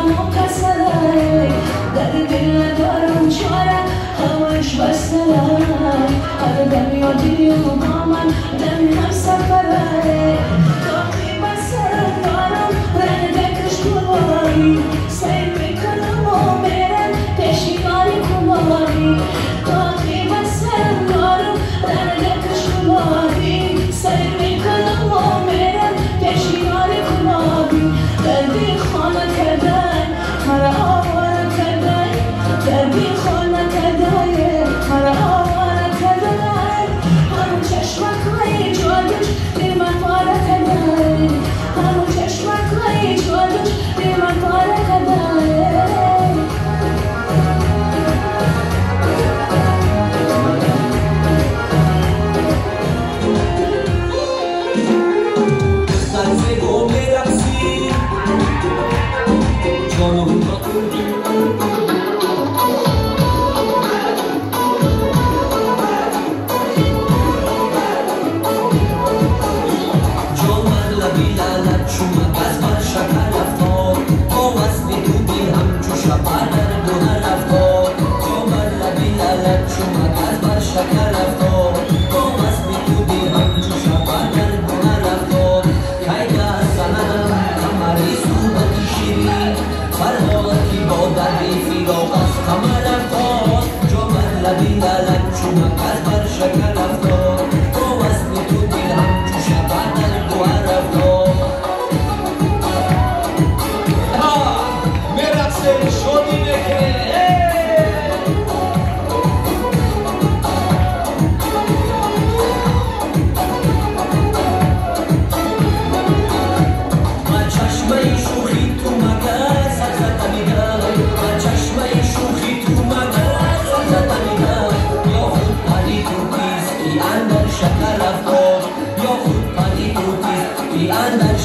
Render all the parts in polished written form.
مكسره در دل ندارم چاره هواش بسته هر دم یادی و با من دم هم سفره داخی بسته دارم رندکش گلاری سیر میکنم و میرم پیشیاری کماری داخی بسته دارم رندکش گلاری سیر میکنم و میرم پیشیاری کماری دردی خانه کردن مرا آواره کردن دردی خانه کردن مرا آواره کردن همون چشمکای جادوش دل من پاره کردن همون چشمکای جادوش دل من پاره کردن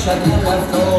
شکر رفتار